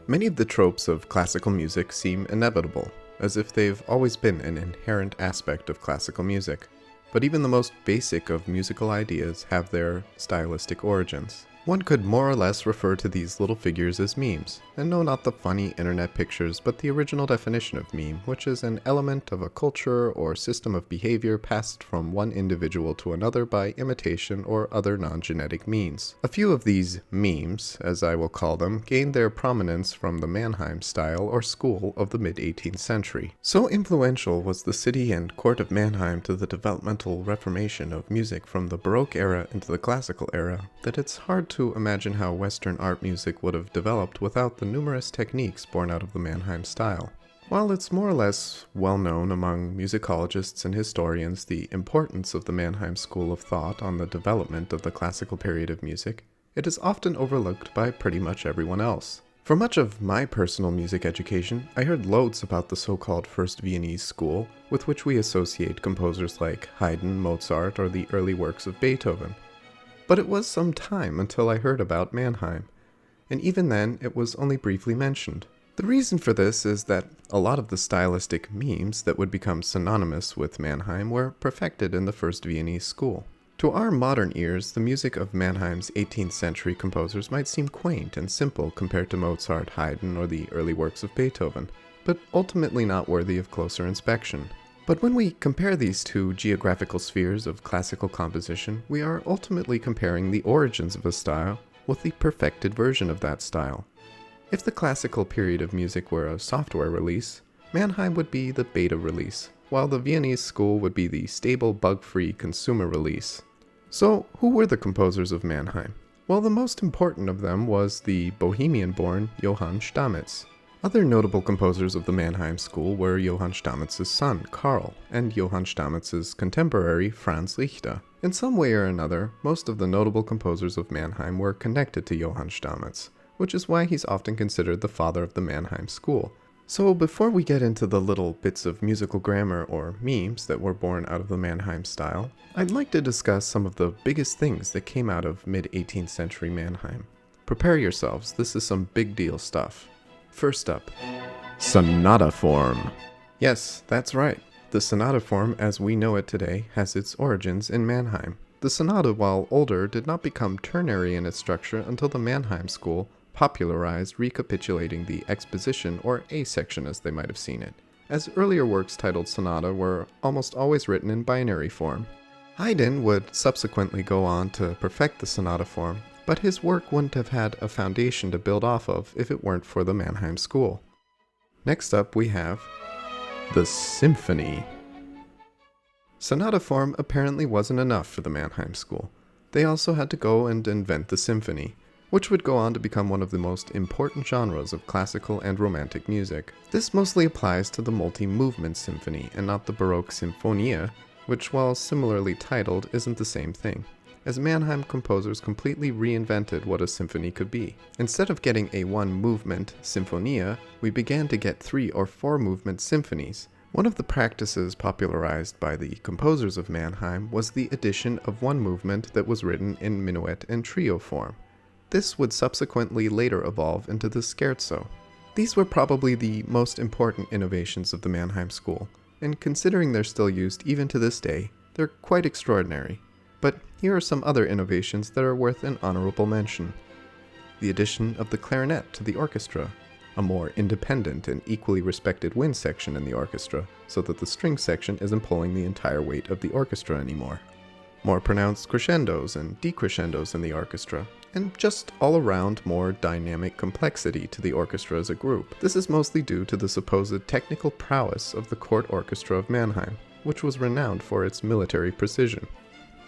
Many of the tropes of classical music seem inevitable, as if they've always been an inherent aspect of classical music. But even the most basic of musical ideas have their stylistic origins. One could more or less refer to these little figures as memes, and no, not the funny internet pictures, but the original definition of meme, which is an element of a culture or system of behavior passed from one individual to another by imitation or other non-genetic means. A few of these memes, as I will call them, gained their prominence from the Mannheim style or school of the mid-18th century. So influential was the city and court of Mannheim to the developmental reformation of music from the Baroque era into the classical era that it's hard to imagine how Western art music would have developed without the numerous techniques born out of the Mannheim style. While it's more or less well known among musicologists and historians the importance of the Mannheim school of thought on the development of the classical period of music, it is often overlooked by pretty much everyone else. For much of my personal music education, I heard loads about the so-called First Viennese School, with which we associate composers like Haydn, Mozart, or the early works of Beethoven. But it was some time until I heard about Mannheim, and even then it was only briefly mentioned. The reason for this is that a lot of the stylistic memes that would become synonymous with Mannheim were perfected in the First Viennese School. To our modern ears, the music of Mannheim's 18th century composers might seem quaint and simple compared to Mozart, Haydn, or the early works of Beethoven, but ultimately not worthy of closer inspection. But when we compare these two geographical spheres of classical composition, we are ultimately comparing the origins of a style with the perfected version of that style. If the classical period of music were a software release, Mannheim would be the beta release, while the Viennese school would be the stable, bug-free consumer release. So, who were the composers of Mannheim? Well, the most important of them was the Bohemian-born Johann Stamitz. Other notable composers of the Mannheim school were Johann Stamitz's son, Karl, and Johann Stamitz's contemporary, Franz Richter. In some way or another, most of the notable composers of Mannheim were connected to Johann Stamitz, which is why he's often considered the father of the Mannheim school. So before we get into the little bits of musical grammar or memes that were born out of the Mannheim style, I'd like to discuss some of the biggest things that came out of mid-18th century Mannheim. Prepare yourselves, this is some big deal stuff. First up, Sonata Form. Yes, that's right. The Sonata Form as we know it today has its origins in Mannheim. The sonata, while older, did not become ternary in its structure until the Mannheim school popularized recapitulating the exposition or A section as they might have seen it, as earlier works titled sonata were almost always written in binary form. Haydn would subsequently go on to perfect the sonata form, but his work wouldn't have had a foundation to build off of if it weren't for the Mannheim school. Next up we have the Symphony. Sonata form apparently wasn't enough for the Mannheim school. They also had to go and invent the symphony, which would go on to become one of the most important genres of classical and romantic music. This mostly applies to the multi-movement symphony and not the Baroque sinfonia, which while similarly titled isn't the same thing, as Mannheim composers completely reinvented what a symphony could be. Instead of getting a one-movement sinfonia, we began to get 3 or 4 movement symphonies. One of the practices popularized by the composers of Mannheim was the addition of one movement that was written in minuet and trio form. This would subsequently later evolve into the scherzo. These were probably the most important innovations of the Mannheim school, and considering they're still used even to this day, they're quite extraordinary. But here are some other innovations that are worth an honorable mention. The addition of the clarinet to the orchestra, a more independent and equally respected wind section in the orchestra, so that the string section isn't pulling the entire weight of the orchestra anymore. More pronounced crescendos and decrescendos in the orchestra, and just all around more dynamic complexity to the orchestra as a group. This is mostly due to the supposed technical prowess of the court orchestra of Mannheim, which was renowned for its military precision.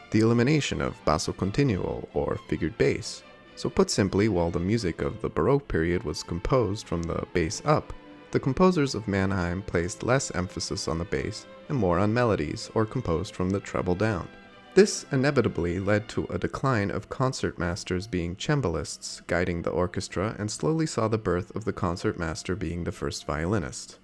The elimination of basso continuo, or figured bass. So put simply, while the music of the Baroque period was composed from the bass up, the composers of Mannheim placed less emphasis on the bass and more on melodies, or composed from the treble down. This inevitably led to a decline of concertmasters being cembalists guiding the orchestra and slowly saw the birth of the concertmaster being the first violinist.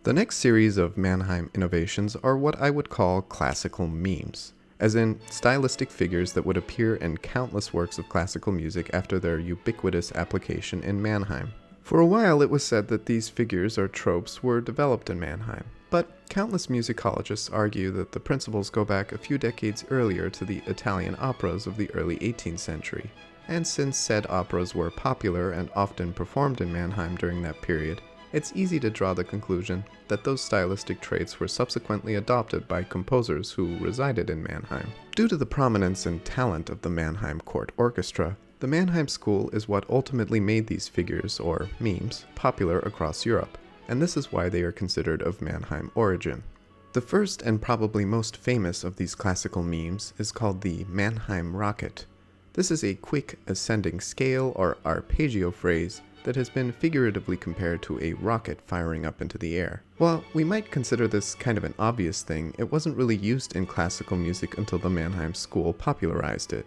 The next series of Mannheim innovations are what I would call classical memes, as in stylistic figures that would appear in countless works of classical music after their ubiquitous application in Mannheim. For a while it was said that these figures or tropes were developed in Mannheim, but countless musicologists argue that the principles go back a few decades earlier to the Italian operas of the early 18th century, and since said operas were popular and often performed in Mannheim during that period, it's easy to draw the conclusion that those stylistic traits were subsequently adopted by composers who resided in Mannheim. Due to the prominence and talent of the Mannheim Court Orchestra, the Mannheim School is what ultimately made these figures, or memes, popular across Europe, and this is why they are considered of Mannheim origin. The first and probably most famous of these classical memes is called the Mannheim Rocket. This is a quick ascending scale or arpeggio phrase that has been figuratively compared to a rocket firing up into the air. While we might consider this kind of an obvious thing, it wasn't really used in classical music until the Mannheim School popularized it.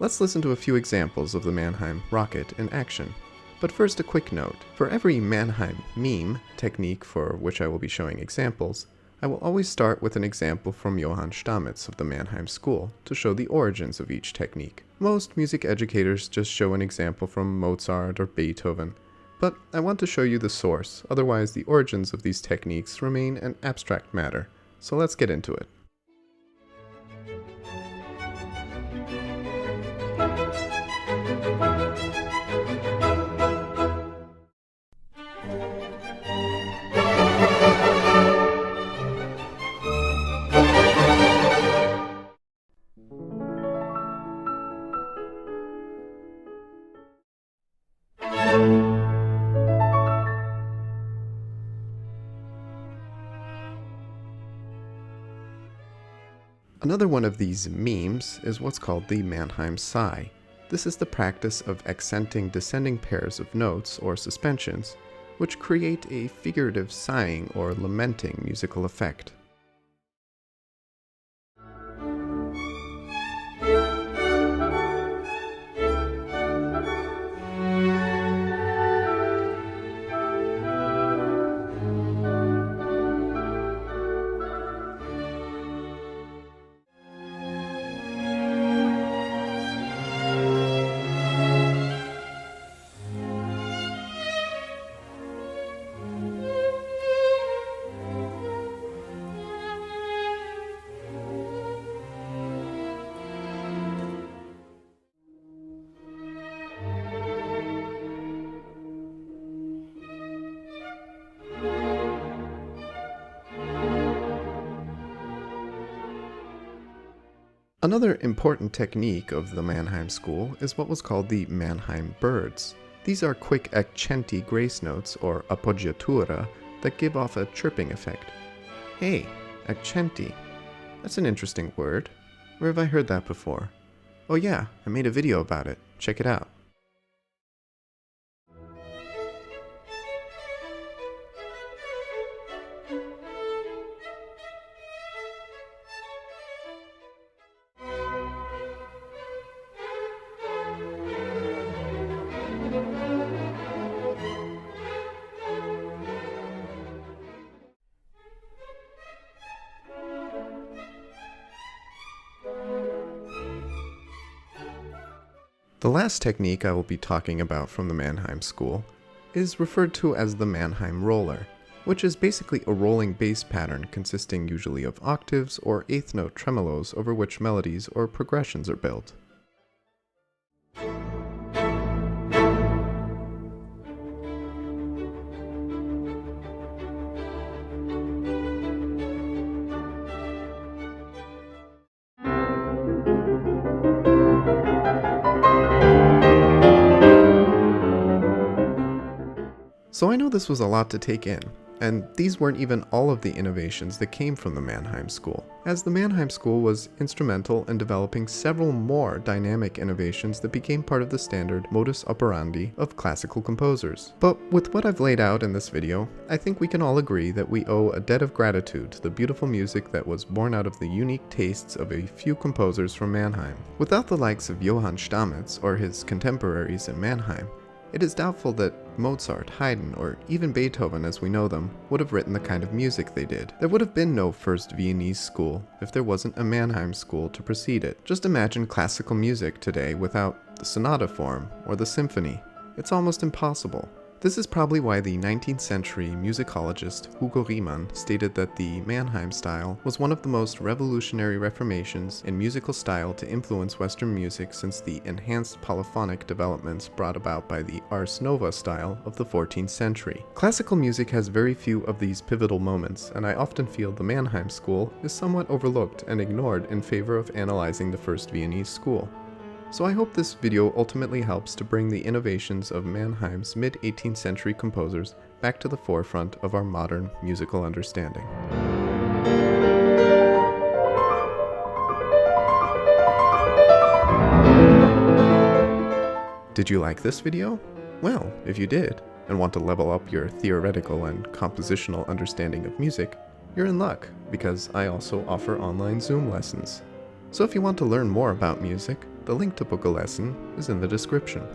Let's listen to a few examples of the Mannheim Rocket in action. But first a quick note. For every Mannheim meme technique for which I will be showing examples, I will always start with an example from Johann Stamitz of the Mannheim School to show the origins of each technique. Most music educators just show an example from Mozart or Beethoven, but I want to show you the source, otherwise the origins of these techniques remain an abstract matter. So let's get into it. Another one of these memes is what's called the Mannheim sigh. This is the practice of accenting descending pairs of notes or suspensions, which create a figurative sighing or lamenting musical effect. Another important technique of the Mannheim School is what was called the Mannheim birds. These are quick accenti grace notes, or appoggiatura, that give off a chirping effect. Hey, accenti. That's an interesting word. Where have I heard that before? Oh yeah, I made a video about it. Check it out. The last technique I will be talking about from the Mannheim School is referred to as the Mannheim roller, which is basically a rolling bass pattern consisting usually of octaves or eighth note tremolos over which melodies or progressions are built. So I know this was a lot to take in, and these weren't even all of the innovations that came from the Mannheim School, as the Mannheim School was instrumental in developing several more dynamic innovations that became part of the standard modus operandi of classical composers. But with what I've laid out in this video, I think we can all agree that we owe a debt of gratitude to the beautiful music that was born out of the unique tastes of a few composers from Mannheim. Without the likes of Johann Stamitz or his contemporaries in Mannheim, it is doubtful that Mozart, Haydn, or even Beethoven as we know them would have written the kind of music they did. There would have been no first Viennese school if there wasn't a Mannheim school to precede it. Just imagine classical music today without the Sonata Form or the Symphony. It's almost impossible. This is probably why the 19th century musicologist Hugo Riemann stated that the Mannheim style was one of the most revolutionary reformations in musical style to influence Western music since the enhanced polyphonic developments brought about by the Ars Nova style of the 14th century. Classical music has very few of these pivotal moments, and I often feel the Mannheim school is somewhat overlooked and ignored in favor of analyzing the first Viennese school. So I hope this video ultimately helps to bring the innovations of Mannheim's mid-18th century composers back to the forefront of our modern musical understanding. Did you like this video? Well, if you did, and want to level up your theoretical and compositional understanding of music, you're in luck, because I also offer online Zoom lessons. So if you want to learn more about music, the link to book a lesson is in the description.